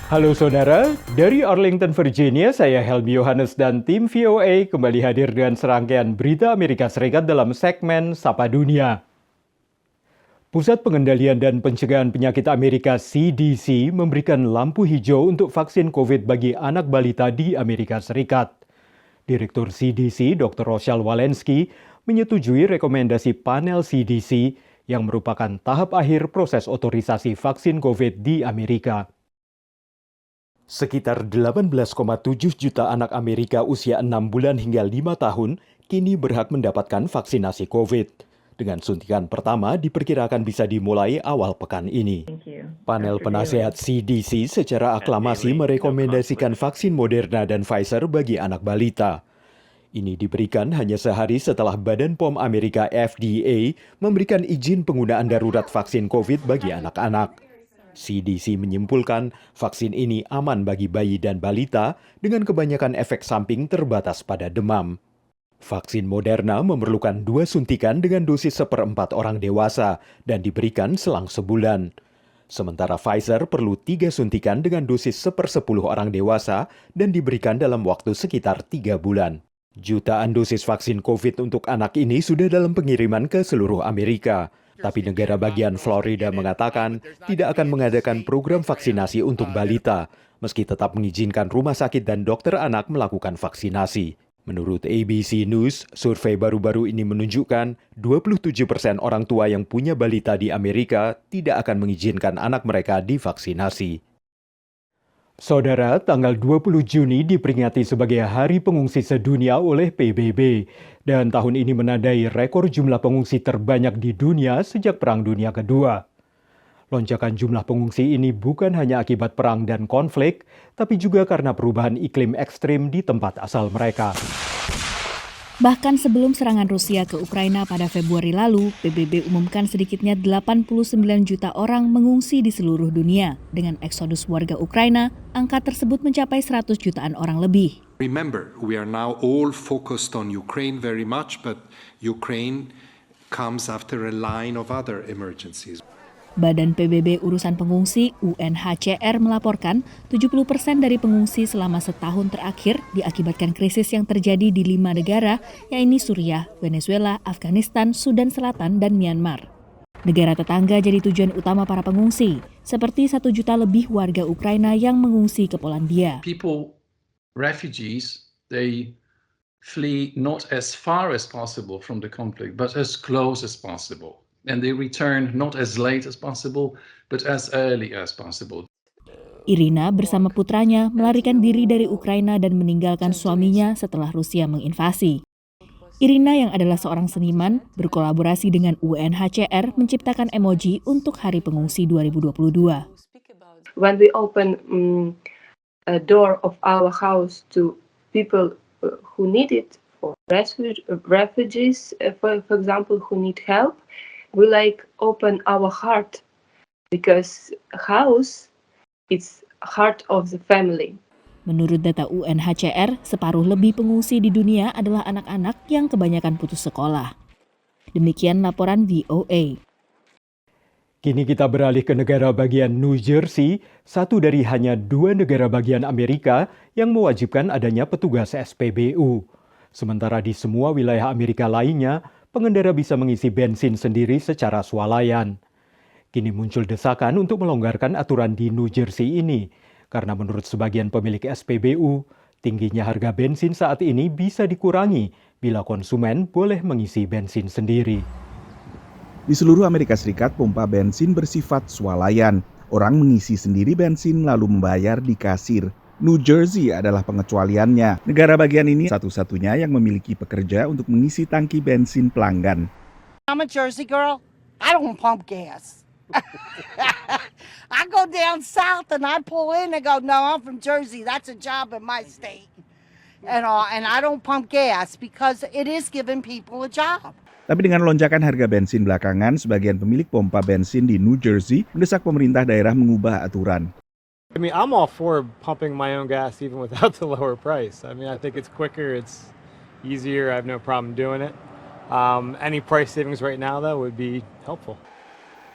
Halo saudara, dari Arlington, Virginia, saya Helmi Yohanes dan tim VOA kembali hadir dengan serangkaian berita Amerika Serikat dalam segmen Sapa Dunia. Pusat Pengendalian dan Pencegahan Penyakit Amerika CDC memberikan lampu hijau untuk vaksin COVID bagi anak balita di Amerika Serikat. Direktur CDC Dr. Rochelle Walensky menyetujui rekomendasi panel CDC yang merupakan tahap akhir proses otorisasi vaksin COVID di Amerika. Sekitar 18,7 juta anak Amerika usia 6 bulan hingga 5 tahun kini berhak mendapatkan vaksinasi COVID. Dengan suntikan pertama diperkirakan bisa dimulai awal pekan ini. Panel penasehat CDC secara aklamasi merekomendasikan vaksin Moderna dan Pfizer bagi anak balita. Ini diberikan hanya sehari setelah Badan POM Amerika FDA memberikan izin penggunaan darurat vaksin COVID bagi anak-anak. CDC menyimpulkan vaksin ini aman bagi bayi dan balita dengan kebanyakan efek samping terbatas pada demam. Vaksin Moderna memerlukan 2 suntikan dengan dosis 1/4 orang dewasa dan diberikan selang sebulan. Sementara Pfizer perlu 3 suntikan dengan dosis 1/10 orang dewasa dan diberikan dalam waktu sekitar 3 bulan. Jutaan dosis vaksin COVID untuk anak ini sudah dalam pengiriman ke seluruh Amerika. Tapi negara bagian Florida mengatakan tidak akan mengadakan program vaksinasi untuk balita, meski tetap mengizinkan rumah sakit dan dokter anak melakukan vaksinasi. Menurut ABC News, survei baru-baru ini menunjukkan 27% orang tua yang punya balita di Amerika tidak akan mengizinkan anak mereka divaksinasi. Saudara, tanggal 20 Juni diperingati sebagai Hari Pengungsi Sedunia oleh PBB. Dan tahun ini menandai rekor jumlah pengungsi terbanyak di dunia sejak Perang Dunia Kedua. Lonjakan jumlah pengungsi ini bukan hanya akibat perang dan konflik, tapi juga karena perubahan iklim ekstrim di tempat asal mereka. Bahkan sebelum serangan Rusia ke Ukraina pada Februari lalu, PBB umumkan sedikitnya 89 juta orang mengungsi di seluruh dunia. Dengan eksodus warga Ukraina, angka tersebut mencapai 100 jutaan orang lebih. Remember, we are now all focused on Ukraine very much, but Ukraine comes after a line of other emergencies. Badan PBB Urusan Pengungsi UNHCR melaporkan 70% dari pengungsi selama setahun terakhir diakibatkan krisis yang terjadi di 5 negara, yaitu Suriah, Venezuela, Afghanistan, Sudan Selatan, dan Myanmar. Negara tetangga jadi tujuan utama para pengungsi, seperti 1 juta lebih warga Ukraina yang mengungsi ke Polandia. Refugees, they flee not as far as possible from the conflict, but as close as possible. And they return not as late as possible, but as early as possible. Irina bersama putranya melarikan diri dari Ukraina dan meninggalkan suaminya setelah Rusia menginvasi. Irina yang adalah seorang seniman berkolaborasi dengan UNHCR menciptakan emoji untuk Hari Pengungsi 2022. When we open a door of our house to people who need it, for refugees, for example, who need help, we open our heart, because house is heart of the family. Menurut data UNHCR, separuh lebih pengungsi di dunia adalah anak-anak yang kebanyakan putus sekolah. Demikian laporan VOA. Kini kita beralih ke negara bagian New Jersey, satu dari hanya 2 negara bagian Amerika yang mewajibkan adanya petugas SPBU. Sementara di semua wilayah Amerika lainnya, pengendara bisa mengisi bensin sendiri secara swalayan. Kini muncul desakan untuk melonggarkan aturan di New Jersey ini, karena menurut sebagian pemilik SPBU, tingginya harga bensin saat ini bisa dikurangi bila konsumen boleh mengisi bensin sendiri. Di seluruh Amerika Serikat, pompa bensin bersifat swalayan. Orang mengisi sendiri bensin lalu membayar di kasir. New Jersey adalah pengecualiannya. Negara bagian ini satu-satunya yang memiliki pekerja untuk mengisi tangki bensin pelanggan. I'm a Jersey girl. I don't pump gas. I go down south and I pull in and go, no, I'm from Jersey. That's a job in my state. And I don't pump gas because it is giving people a job. Tapi dengan lonjakan harga bensin belakangan, sebagian pemilik pompa bensin di New Jersey mendesak pemerintah daerah mengubah aturan. I mean, I'm all for pumping my own gas even without the lower price. I mean, I think it's quicker, it's easier. I have no problem doing it. Any price savings right now, though, would be helpful.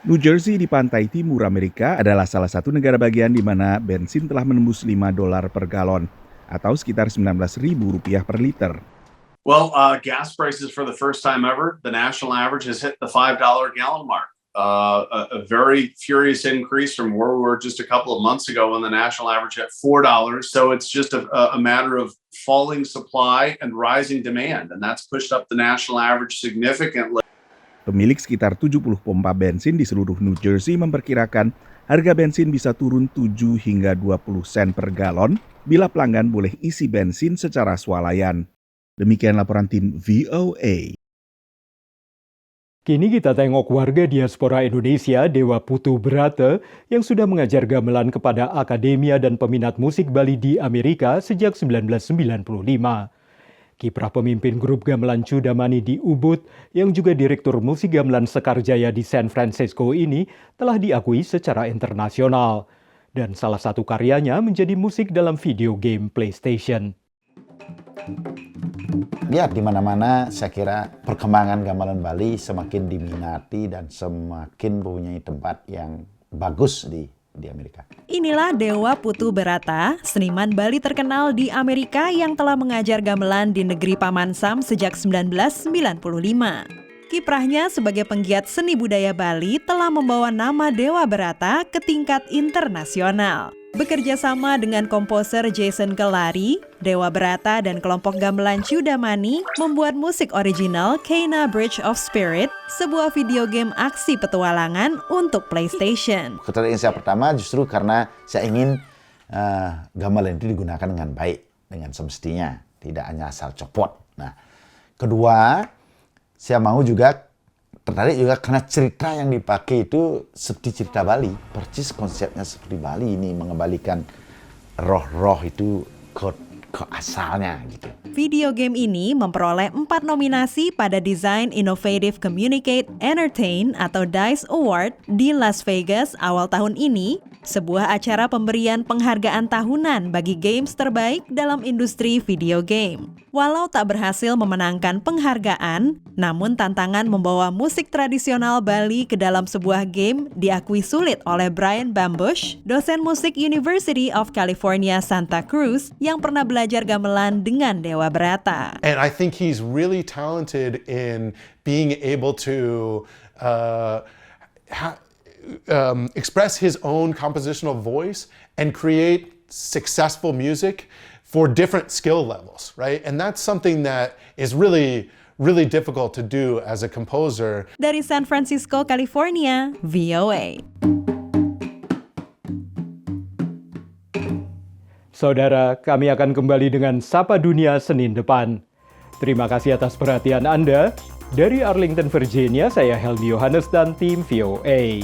New Jersey di pantai timur Amerika adalah salah satu negara bagian di mana bensin telah menembus $5 per galon atau sekitar Rp19.000 per liter. Well, gas prices for the first time ever, the national average has hit the $5 gallon mark. A very furious increase from where we were just a couple of months ago when the national average hit $4. So it's just a matter of falling supply and rising demand, and that's pushed up the national average significantly. Pemilik sekitar 70 pompa bensin di seluruh New Jersey memperkirakan harga bensin bisa turun 7 hingga 20 sen per galon bila pelanggan boleh isi bensin secara swalayan. Demikian laporan tim VOA. Kini kita tengok warga diaspora Indonesia Dewa Putu Berata yang sudah mengajar gamelan kepada akademia dan peminat musik Bali di Amerika sejak 1995. Kiprah pemimpin grup gamelan Cudamani di Ubud yang juga direktur musik gamelan Sekarjaya di San Francisco ini telah diakui secara internasional. Dan salah satu karyanya menjadi musik dalam video game PlayStation. Ya, di mana-mana saya kira perkembangan gamelan Bali semakin diminati dan semakin mempunyai tempat yang bagus di Amerika. Inilah Dewa Putu Berata, seniman Bali terkenal di Amerika yang telah mengajar gamelan di negeri Paman Sam sejak 1995. Kiprahnya sebagai penggiat seni budaya Bali telah membawa nama Dewa Berata ke tingkat internasional. Bekerja sama dengan komposer Jason Kelari, Dewa Berata dan kelompok gamelan Cudamani membuat musik original Kena Bridge of Spirit, sebuah video game aksi petualangan untuk PlayStation. Ketertarikan saya pertama justru karena saya ingin gamelan itu digunakan dengan baik, dengan semestinya, tidak hanya asal copot. Nah, kedua, saya mau juga tertarik juga karena cerita yang dipakai itu seperti cerita Bali. Persis konsepnya seperti Bali ini, mengembalikan roh-roh itu ke asalnya gitu. Video game ini memperoleh 4 nominasi pada Design Innovative Communicate Entertain atau DICE Award di Las Vegas awal tahun ini, sebuah acara pemberian penghargaan tahunan bagi games terbaik dalam industri video game. Walau tak berhasil memenangkan penghargaan, namun tantangan membawa musik tradisional Bali ke dalam sebuah game diakui sulit oleh Brian Bambush, dosen musik University of California Santa Cruz yang pernah belajar gamelan dengan Dewa Berata. And I think he's really talented in being able to express his own compositional voice and create successful music for different skill levels, right? And that's something that is really difficult to do as a composer. Dari San Francisco, California, VOA. Saudara, kami akan kembali dengan Sapa Dunia Senin depan. Terima kasih atas perhatian Anda. Dari Arlington, Virginia, saya Helmi Yohanes dan tim VOA.